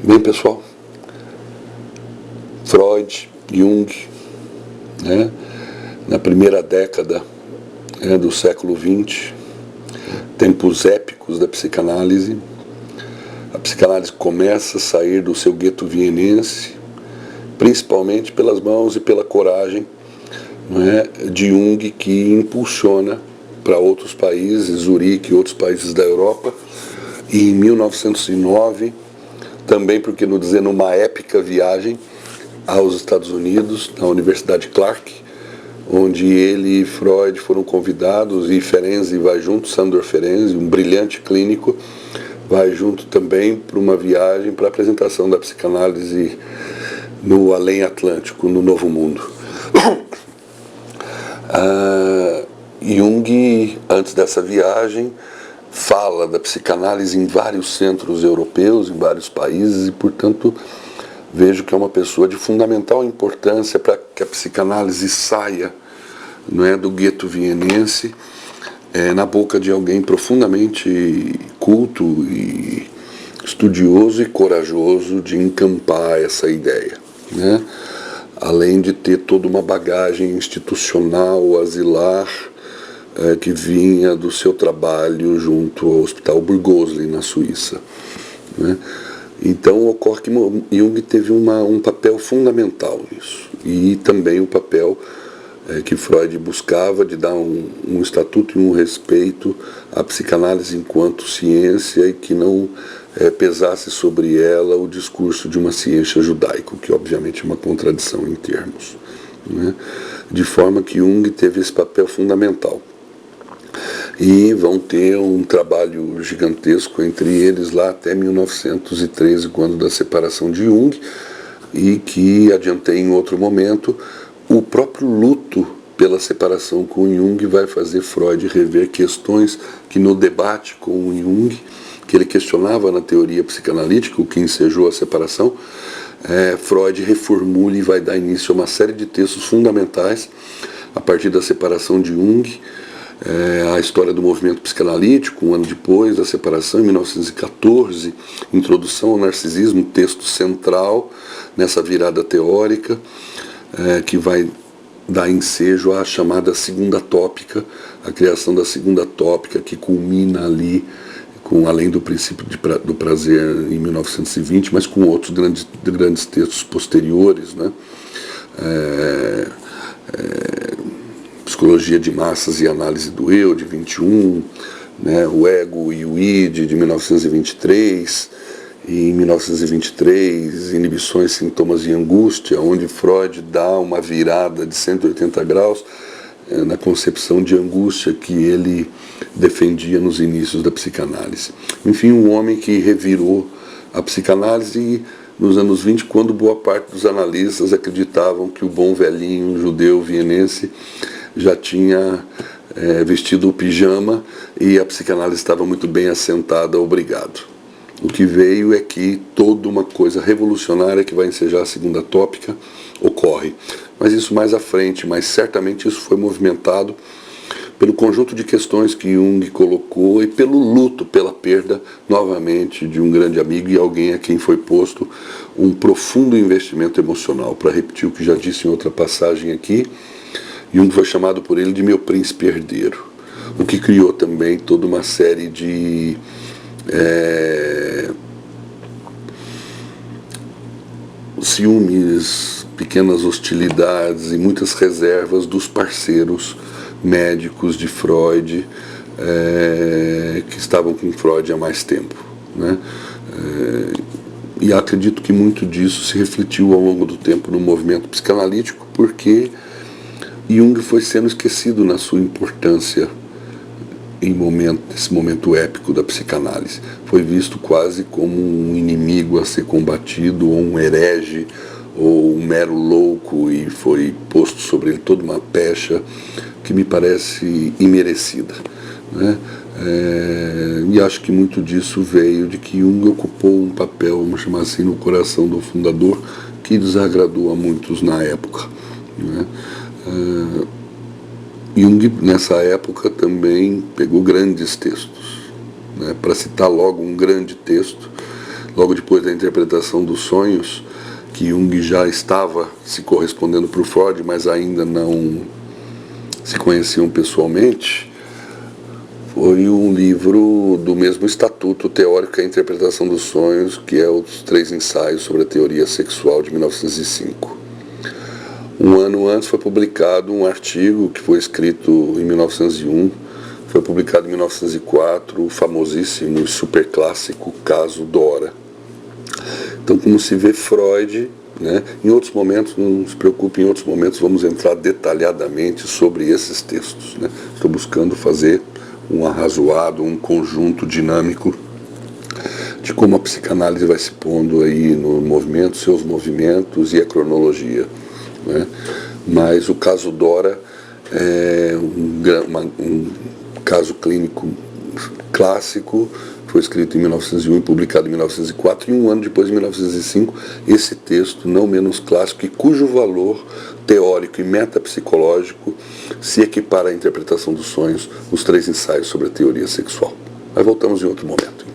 Bem, pessoal, Freud, Jung, na primeira década do século XX, tempos épicos da psicanálise, a psicanálise começa a sair do seu gueto vienense, principalmente pelas mãos e pela coragem de Jung, que impulsiona para outros países, Zurique e outros países da Europa, e em 1909, também porque não dizer numa épica viagem aos Estados Unidos, na Universidade Clark, onde ele e Freud foram convidados, e Ferenczi vai junto, Sandor Ferenczi, um brilhante clínico, vai junto também para uma viagem para a apresentação da psicanálise no Além Atlântico, no Novo Mundo. Jung, antes dessa viagem, fala da psicanálise em vários centros europeus, em vários países, e, portanto, vejo que é uma pessoa de fundamental importância para que a psicanálise saia do gueto vienense, na boca de alguém profundamente culto e estudioso e corajoso de encampar essa ideia, além de ter toda uma bagagem institucional, asilar, que vinha do seu trabalho junto ao Hospital Burgosli, na Suíça. Então ocorre que Jung teve um papel fundamental nisso, e também o papel que Freud buscava de dar um estatuto e um respeito à psicanálise enquanto ciência, e que não pesasse sobre ela o discurso de uma ciência judaica, que obviamente é uma contradição em termos. De forma que Jung teve esse papel fundamental. E vão ter um trabalho gigantesco entre eles lá até 1913, quando da separação de Jung, e que, adiantei em outro momento, o próprio luto pela separação com Jung vai fazer Freud rever questões que, no debate com Jung, que ele questionava na teoria psicanalítica, o que ensejou a separação, Freud reformula e vai dar início a uma série de textos fundamentais a partir da separação de Jung, a história do movimento psicanalítico, um ano depois da separação, em 1914, Introdução ao Narcisismo, texto central nessa virada teórica, que vai dar ensejo à chamada segunda tópica, a criação da segunda tópica, que culmina ali com além do princípio do prazer em 1920, mas com outros grandes textos posteriores, Psicologia de Massas e Análise do Eu, de 21, o Ego e o Id, de 1923, e em 1923, Inibições, Sintomas e Angústia, onde Freud dá uma virada de 180 graus na concepção de angústia que ele defendia nos inícios da psicanálise. Enfim, um homem que revirou a psicanálise nos anos 20, quando boa parte dos analistas acreditavam que o bom velhinho judeu vienense já tinha vestido o pijama e a psicanálise estava muito bem assentada, obrigado. O que veio é que toda uma coisa revolucionária que vai ensejar a segunda tópica ocorre. Mas isso mais à frente, mas certamente isso foi movimentado pelo conjunto de questões que Jung colocou e pelo luto, pela perda, novamente, de um grande amigo e alguém a quem foi posto um profundo investimento emocional. Para repetir o que já disse em outra passagem aqui, Jung foi chamado por ele de meu príncipe herdeiro, o que criou também toda uma série de ciúmes, pequenas hostilidades e muitas reservas dos parceiros médicos de Freud, que estavam com Freud há mais tempo. E acredito que muito disso se refletiu ao longo do tempo no movimento psicanalítico, porque Jung foi sendo esquecido na sua importância nesse momento épico da psicanálise. Foi visto quase como um inimigo a ser combatido, ou um herege, ou um mero louco, e foi posto sobre ele toda uma pecha que me parece imerecida. E acho que muito disso veio de que Jung ocupou um papel, vamos chamar assim, no coração do fundador, que desagradou a muitos na época. Jung, nessa época, também pegou grandes textos. Para citar logo um grande texto, logo depois da interpretação dos sonhos, que Jung já estava se correspondendo para o Freud, mas ainda não se conheciam pessoalmente, foi um livro do mesmo estatuto teórico que a interpretação dos sonhos, que é os 3 ensaios sobre a teoria sexual de 1905. Um ano antes foi publicado um artigo que foi escrito em 1901, foi publicado em 1904, o famosíssimo e superclássico Caso Dora. Então, como se vê, Freud, né, em outros momentos, não se preocupe, em outros momentos vamos entrar detalhadamente sobre esses textos, né? Estou buscando fazer um arrazoado, um conjunto dinâmico de como a psicanálise vai se pondo aí no movimento, seus movimentos e a cronologia, né? Mas o Caso Dora é um caso clínico clássico, foi escrito em 1901 e publicado em 1904, e um ano depois, em 1905, esse texto, não menos clássico, e cujo valor teórico e metapsicológico se equipara à interpretação dos sonhos, os 3 ensaios sobre a teoria sexual. Mas voltamos em outro momento.